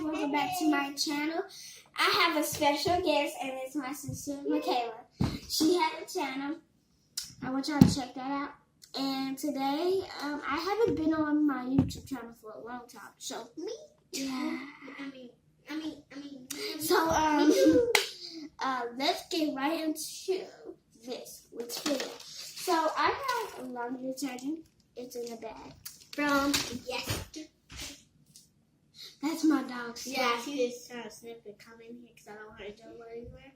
welcome back to my channel. I have a special guest, and it's my sister, Michaela. She has a channel. I want y'all to check that out. And today, I haven't been on my YouTube channel for a long time. So, yeah. So, let's get right into this video. So, I have a laundry detergent. It's in the bag from yesterday. That's my dog's slide. Yeah, she just trying to snip and come in here because I don't want her to jump anywhere.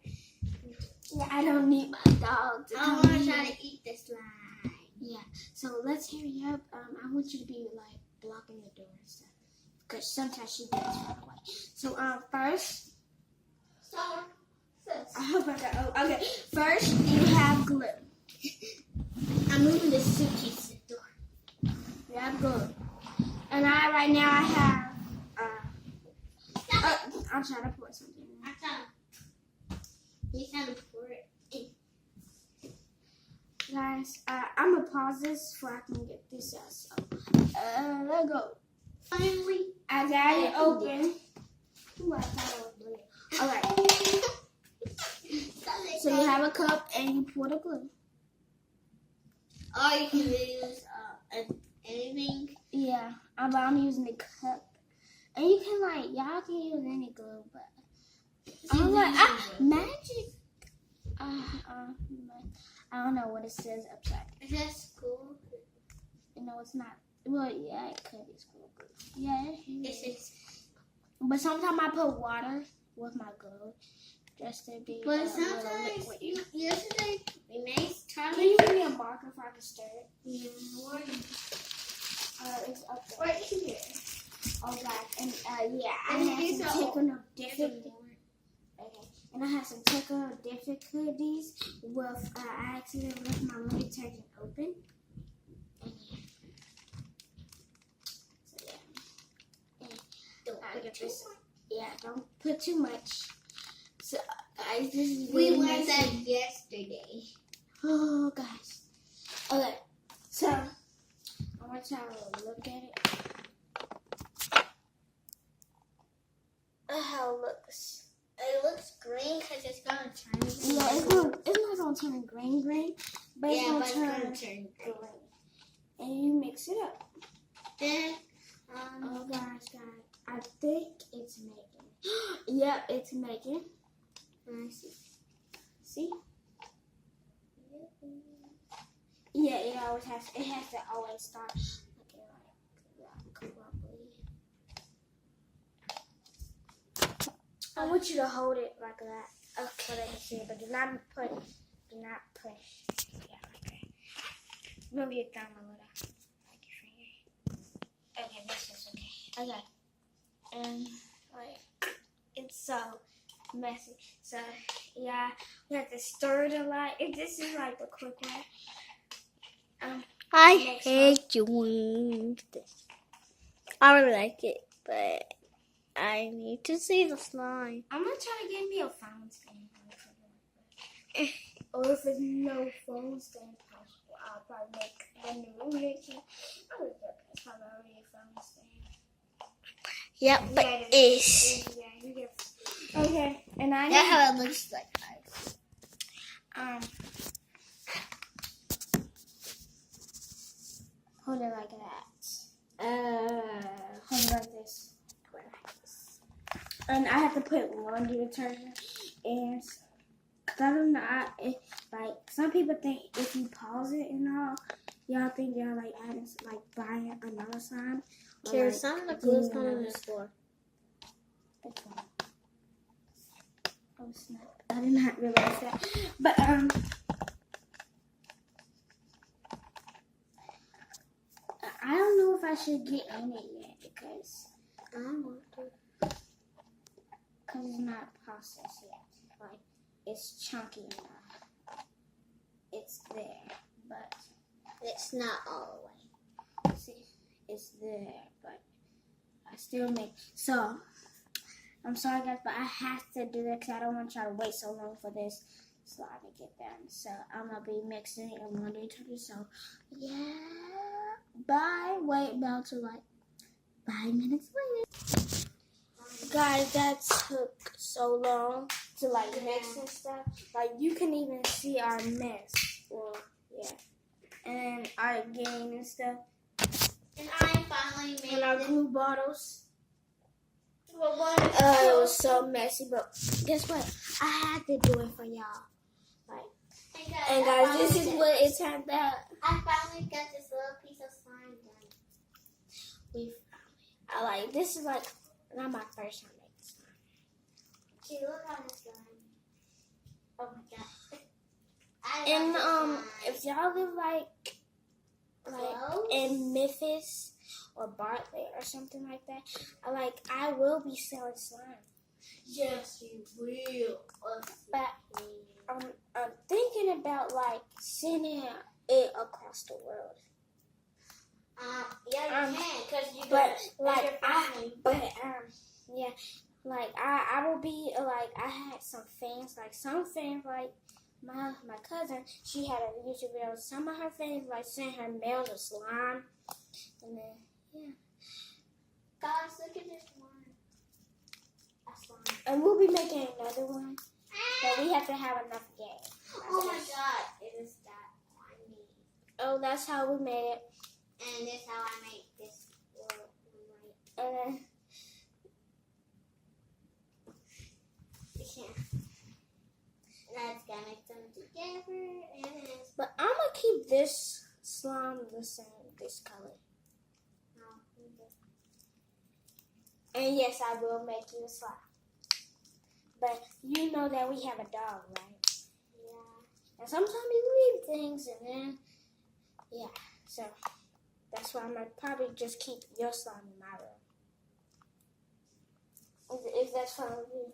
Yeah, I don't need my dog to I come want in to try here. to eat the slime. Yeah, so let's hurry up. I want you to be like blocking the door and stuff, because sometimes she gets far away. So first, I hope I got. Oh, okay. First, you have glue. I'm moving the suitcase to the door. You have glue, and right now I have. I'm trying to pour something. He's trying to pour it in. Guys, I'm gonna pause this so I can get this out. So, let's go. Finally, I got it open. Ooh, I thought it was blue. Alright. So you have a cup and you pour the glue. Or you can use anything. Yeah, I'm using the cup. And you can y'all can use any glue, but I'm magic. I don't know what it says upside. Is that school? No, it's not. Well, yeah, it could be school glue. Yeah, It says. but sometimes I put water with my glue just to be. But sometimes yesterday we made Charlie. Can you give me a marker if I can stir it? Yeah, It's up there. right here. Oh God, and yeah, I And had these some are technical difficulties. Okay, and I had some technical difficulties with I accidentally left my laundry detergent open. And don't put too much. So guys, this is We really learned messy. that yesterday. Oh gosh. Okay, so I want y'all to look at it. How it looks. It looks green because it's going to turn. Yeah, it's not gonna turn green, but it's gonna turn green. green. And you mix it up. Then, Oh guys, I think it's making. Yep, it's making. let me see. See? Yeah, it always has. It has to always start looking like crumbly. I want you to hold it like that, so they can see it, but do not push. Yeah, like that. Move your thumb a little, like your finger. Okay, this is okay. Okay, and it's so messy. So yeah, we have to stir it a lot. If this is like the quick way. I Next hate doing this. I really like it, but I need to see the slime. I'm gonna try to get me a fountain stand. Or if there's no fountain stand possible, I'll probably make the new kitchen. It's probably already a fountain stand. Yep, but Yeah, it's. Yeah, you get. Okay, and I That's how it looks like. hold it like that. Hold it like this. And I have to put laundry detergent and cause I don't know. Some people think if you pause it and all, y'all think y'all adding buying another slime. Here, some of the glue's coming on the floor. Oh snap! I did not realize that. But I don't know if I should get in it yet because I don't want to. it's not processed yet. It's chunky enough. It's there, but It's not all the way. see, it's there, but I still make. So I'm sorry guys, but I have to do that because I don't want y'all to wait so long for this slime to get done. So I'm gonna be mixing it in laundry detergent. So yeah, bye. Wait about to 5 minutes later. Guys, that took so long to like mix and stuff. Like you can even see our mess. Well, yeah. And our game and stuff. And I finally made And our glue bottles. it It was so messy, but guess what? I had to do it for y'all. And guys, this is what it turned out. I finally got this little piece of slime done. I like this is like not my first time making slime. Gee, look how this slime. Oh my god. And if y'all live like Close? in Memphis or Bartlett or something like that, I will be selling slime. Yes, you will. But I'm thinking about like sending it across the world. Yeah, you can, because you But your family. I will be like I had some fans like my cousin, she had a YouTube video. Some of her fans like sent her mail to slime, and then Guys, look at this one. That's slime. and we'll be making another one, but we have to have enough games. Oh my god, it is that I need. Oh, that's how we made it, And this is how I make this little one right. and then Let's go mix them together. And but I'm gonna keep this slime the same, this color. And yes, I will make you a slime. But you know that we have a dog, right? yeah. And sometimes he leaves things, and then, yeah. So, that's why I'm going to probably just keep your slime in my room. If that's fine with you.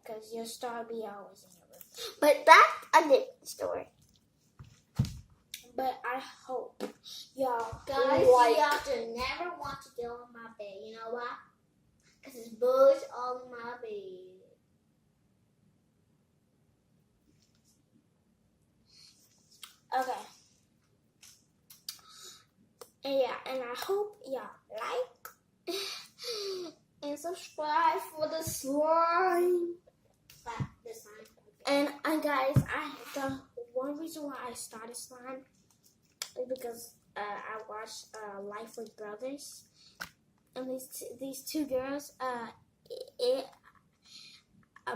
Because your star be always in your room. But that's a different story. But I hope y'all Guys, like... y'all should never want to go on my bed. You know why? Because there's bugs all in my bed. Okay. And yeah, and I hope y'all like and subscribe for the slime. The slime. And guys, the one reason why I started slime is because I watched Life with Brothers, and these two girls,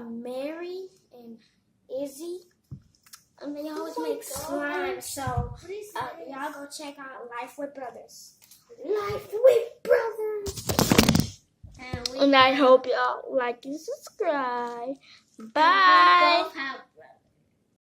Mary and Izzy, and they always make slime. So y'all go check out Life with Brothers. Life with Brothers. And I hope y'all like and subscribe. Bye.